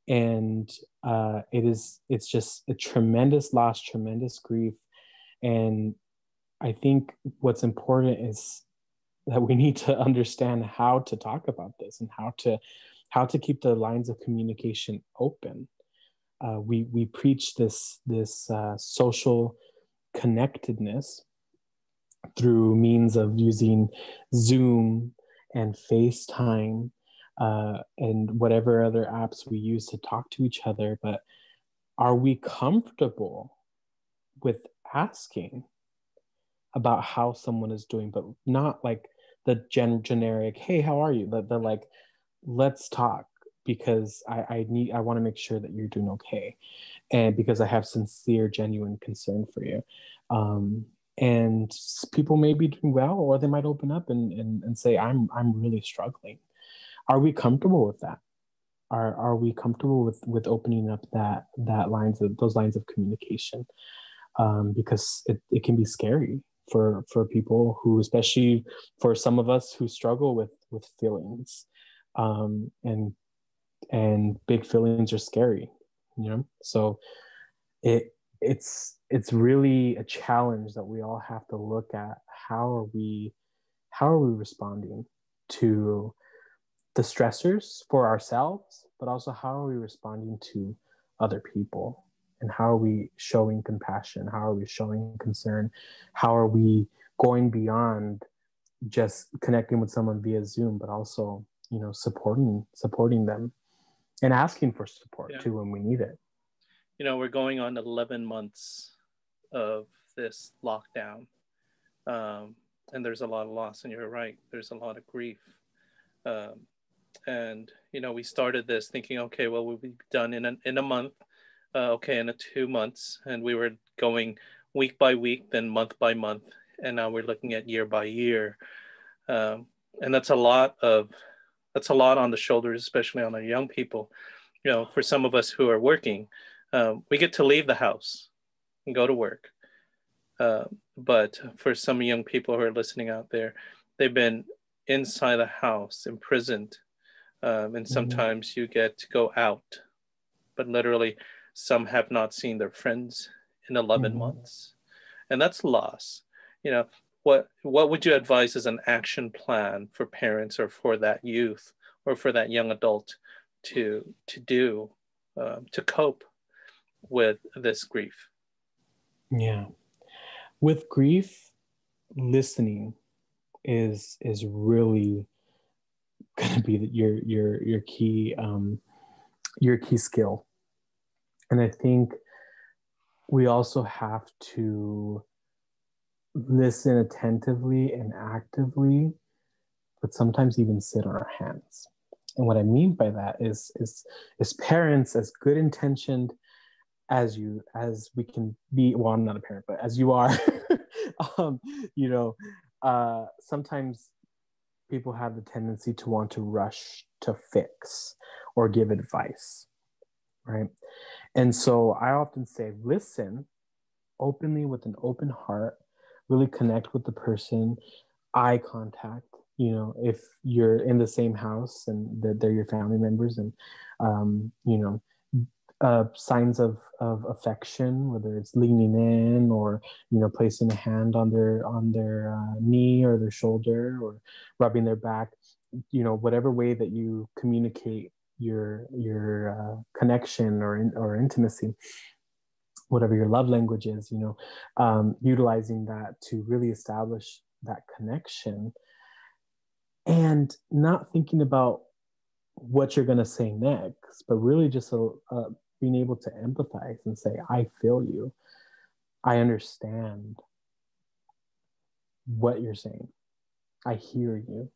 and it's just a tremendous loss, tremendous grief. And I think what's important is that we need to understand how to talk about this and how to keep the lines of communication open. We preach this social connectedness through means of using Zoom and FaceTime and whatever other apps we use to talk to each other. But are we comfortable with asking about how someone is doing, but not like the generic, hey, how are you? They're like, let's talk, because I want to make sure that you're doing okay, and because I have sincere, genuine concern for you. And people may be doing well, or they might open up and say, I'm really struggling. Are we comfortable with that? Are we comfortable with opening up those lines of communication? Because it can be scary for people who, especially for some of us who struggle with feelings, and big feelings are scary, So it's really a challenge that we all have to look at. How are we responding to the stressors for ourselves, but also how are we responding to other people? And how are we showing compassion? How are we showing concern? How are we going beyond just connecting with someone via Zoom, but also, supporting them and asking for support too when we need it? We're going on 11 months of this lockdown, and there's a lot of loss, and you're right, there's a lot of grief. And, we started this thinking, okay, well, we'll be done in a month. In 2 months, and we were going week by week, then month by month, and now we're looking at year by year, and that's a lot on the shoulders, especially on our young people. For some of us who are working, we get to leave the house and go to work, but for some young people who are listening out there, they've been inside the house, imprisoned, and sometimes you get to go out, but literally some have not seen their friends in 11 months. And that's loss. What would you advise as an action plan for parents or for that youth or for that young adult to do, to cope with this grief? Yeah. With grief, listening is really gonna be your key skill. And I think we also have to listen attentively and actively, but sometimes even sit on our hands. And what I mean by that is parents, as good intentioned as we can be. Well, I'm not a parent, but as you are, um, you know, sometimes people have the tendency to want to rush to fix or give advice, right? And so I often say, listen openly with an open heart, really connect with the person, eye contact. If you're in the same house and they're your family members, and signs of affection, whether it's leaning in or placing a hand on their knee or their shoulder or rubbing their back, whatever way that you communicate your connection or intimacy, whatever your love language is, utilizing that to really establish that connection, and not thinking about what you're going to say next, but really just being able to empathize and say, I feel you. I understand what you're saying. I hear you.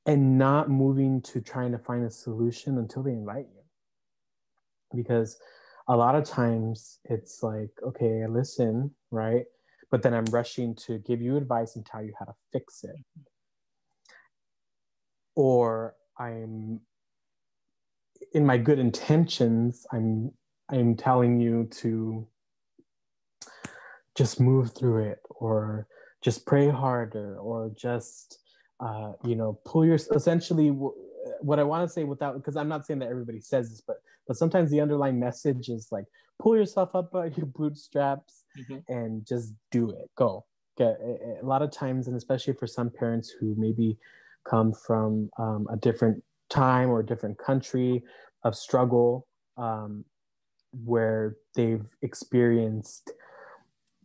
And not moving to trying to find a solution until they invite you. Because a lot of times it's like, okay, I listen, right? But then I'm rushing to give you advice and tell you how to fix it. Or I'm, in my good intentions, I'm telling you to just move through it, or just pray harder, or just pull your, essentially what I want to say, without, because I'm not saying that everybody says this, but sometimes the underlying message is like, pull yourself up by your bootstraps and just do it. Go. A lot of times, and especially for some parents who maybe come from a different time or a different country of struggle, where they've experienced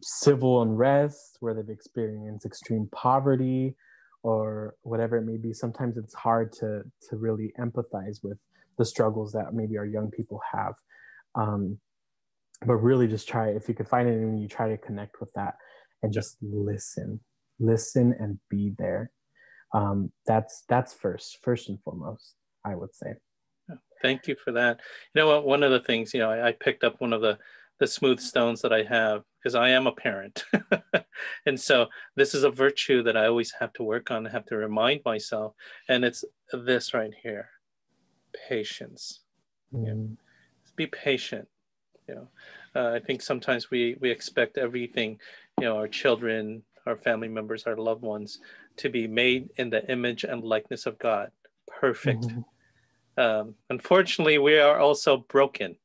civil unrest, where they've experienced extreme poverty, or whatever it may be. Sometimes it's hard to really empathize with the struggles that maybe our young people have. But really just try, if you could find it and you try to connect with that and just listen and be there. That's first and foremost, I would say. Thank you for that. You know what? One of the things, I picked up one of the smooth stones that I have, because I am a parent. And so this is a virtue that I always have to work on, I have to remind myself. And it's this right here, patience. Be patient. I think sometimes we expect everything, our children, our family members, our loved ones, to be made in the image and likeness of God. Perfect. Unfortunately, we are also broken.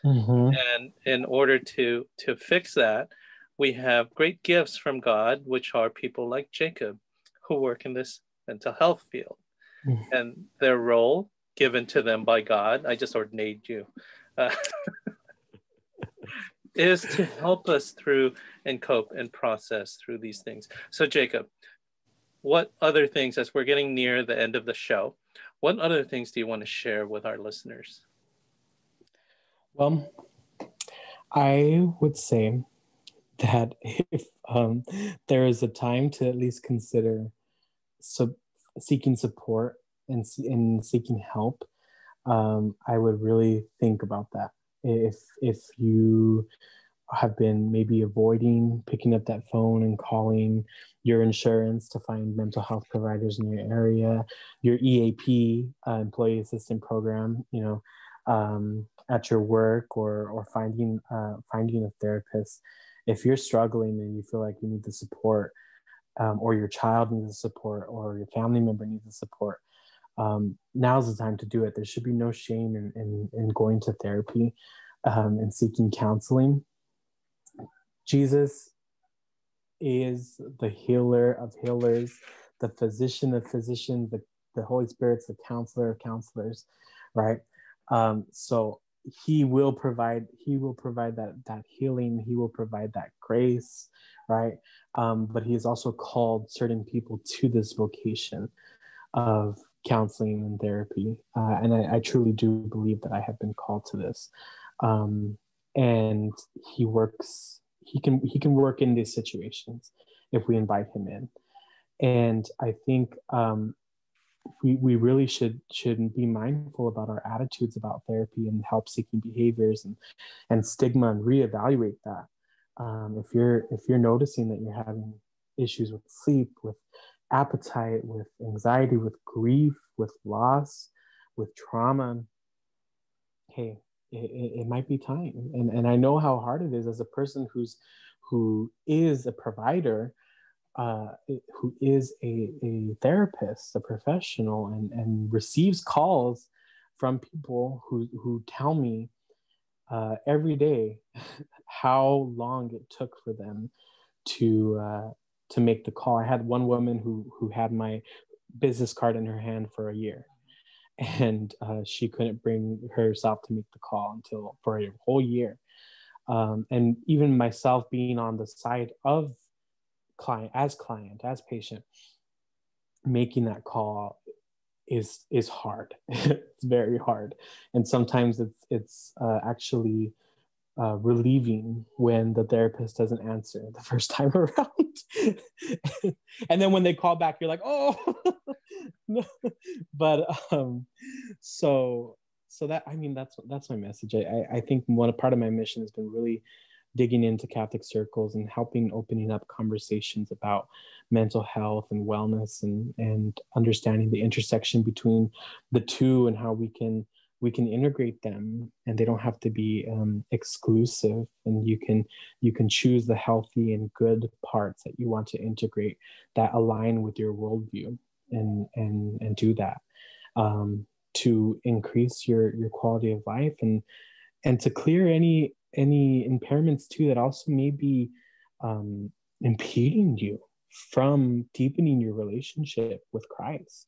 And in order to fix that, we have great gifts from God, which are people like Jacob, who work in this mental health field. And their role given to them by God, I just ordained you, is to help us through and cope and process through these things. So Jacob, what other things, as we're getting near the end of the show, what other things do you want to share with our listeners? Well, I would say that if there is a time to at least consider seeking support and seeking help, I would really think about that. If you have been maybe avoiding picking up that phone and calling your insurance to find mental health providers in your area, your EAP, employee assistance program, at your work, or finding a therapist. If you're struggling and you feel like you need the support, or your child needs the support, or your family member needs the support, now's the time to do it. There should be no shame in going to therapy and seeking counseling. Jesus is the healer of healers, the physician of physicians, the Holy Spirit's the counselor of counselors, right? So he will provide that healing. He will provide that grace, right? But he has also called certain people to this vocation of counseling and therapy, and I truly do believe that I have been called to this. And he works. He can work in these situations if we invite him in. And I think we really should be mindful about our attitudes about therapy and help seeking behaviors and stigma, and reevaluate that. If you're noticing that you're having issues with sleep, with appetite, with anxiety, with grief, with loss, with trauma, hey, it might be time. And I know how hard it is as a person who is a provider, who is a therapist, a professional, and receives calls from people who tell me every day how long it took for them to make the call. I had one woman who had my business card in her hand for a year, and she couldn't bring herself to make the call until for a whole year. And even myself being on the side of client, as patient, making that call is hard. It's very hard, and sometimes it's actually relieving when the therapist doesn't answer the first time around. And then when they call back, you're like, oh. No. But so that, I mean, that's my message. I think part of my mission has been really digging into Catholic circles and helping opening up conversations about mental health and wellness, and understanding the intersection between the two, and how we can integrate them, and they don't have to be exclusive, and you can choose the healthy and good parts that you want to integrate that align with your worldview, and do that to increase your quality of life, and to clear any impairments too that also may be impeding you from deepening your relationship with Christ.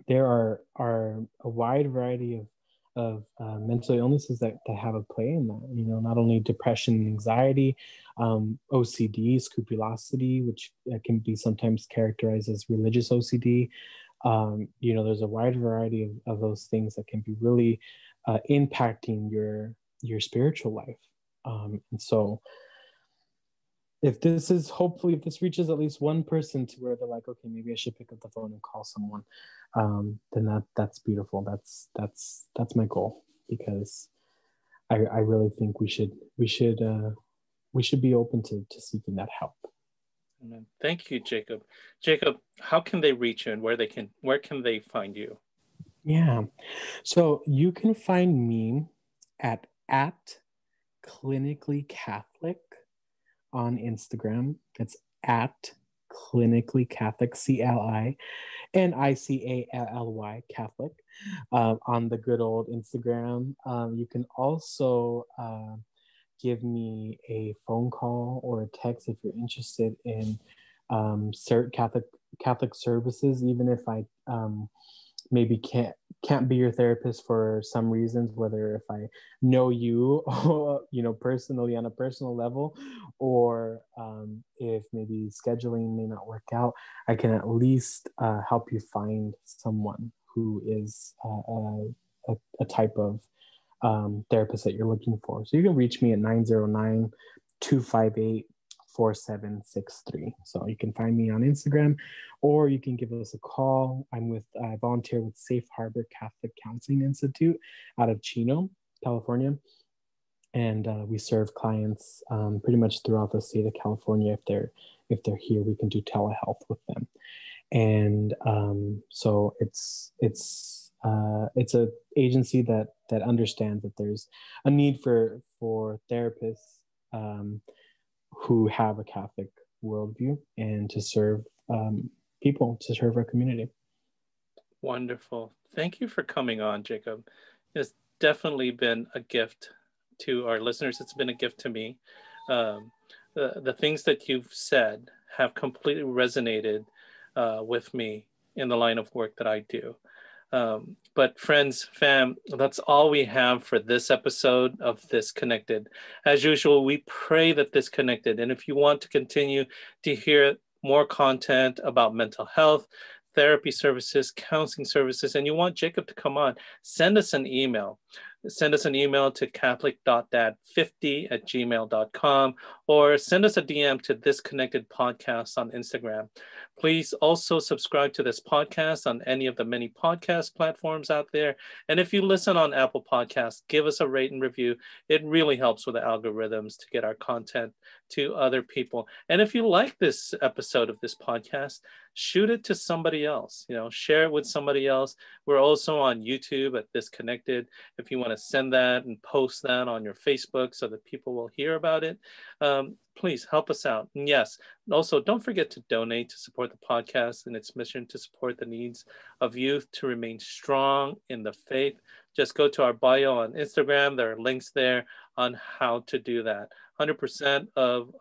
There are a wide variety of mental illnesses that have a play in that. Not only depression and anxiety, OCD, scrupulosity, which can be sometimes characterized as religious OCD. There's a wide variety of those things that can be really impacting your spiritual life. And so if this reaches at least one person to where they're like, okay, maybe I should pick up the phone and call someone, then that's beautiful. That's my goal, because I really think we should be open to seeking that help. Amen. Thank you, Jacob. Jacob, how can they reach you, and where can they find you? Yeah. So you can find me at Clinically Catholic on Instagram. It's at Clinically Catholic, CLINICALLY Catholic, on the good old Instagram. You can also give me a phone call or a text if you're interested in Catholic services, even if I maybe can't be your therapist for some reasons, whether if I know you, personally on a personal level, or if maybe scheduling may not work out, I can at least help you find someone who is a type of therapist that you're looking for. So you can reach me at 909-258-4763. So you can find me on Instagram, or you can give us a call. I volunteer with Safe Harbor Catholic Counseling Institute out of Chino, California. And we serve clients pretty much throughout the state of California. If they're here, we can do telehealth with them. And so it's a agency that understands that there's a need for therapists who have a Catholic worldview, and to serve people, to serve our community. Wonderful. Thank you for coming on, Jacob. It's definitely been a gift to our listeners. It's been a gift to me. The things that you've said have completely resonated with me in the line of work that I do. But friends, fam, that's all we have for this episode of This Connected. As usual, we pray that this connected. And if you want to continue to hear more content about mental health, therapy services, counseling services, and you want Jacob to come on, send us an email. Send us an email to catholic.dad50@gmail.com or send us a DM to This Connected Podcast on Instagram. Please also subscribe to this podcast on any of the many podcast platforms out there. And if you listen on Apple Podcasts, give us a rate and review. It really helps with the algorithms to get our content to other people. And if you like this episode of this podcast, shoot it to somebody else, share it with somebody else. We're also on YouTube at This Connected. If you want to send that and post that on your Facebook so that people will hear about it, please help us out. And yes, also don't forget to donate to support the podcast and its mission to support the needs of youth to remain strong in the faith. Just go to our bio on Instagram. There are links there on how to do that. 100% of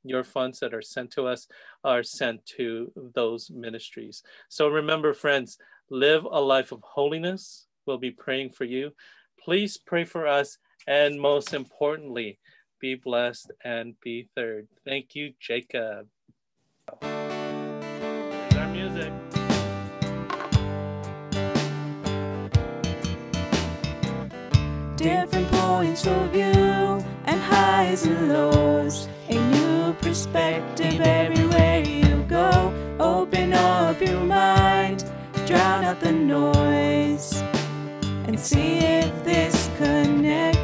your funds that are sent to us are sent to those ministries. So remember, friends, live a life of holiness. We'll be praying for you. Please pray for us. And most importantly, be blessed and be third. Thank you, Jacob. Here's our music. Different points of view and highs and lows. A new perspective everywhere you go. Open up your mind, drown out the noise, and see if this connected.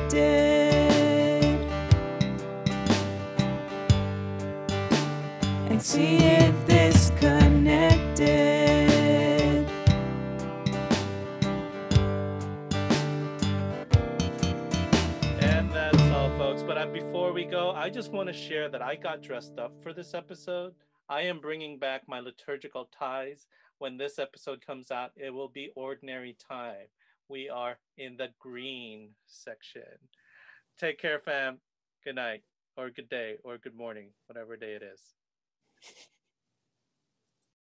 And see if this connected. But before we go, I just want to share that I got dressed up for this episode. I am bringing back my liturgical ties. When this episode comes out, it will be ordinary time. We are in the green section. Take care, fam. Good night, or good day, or good morning, whatever day it is.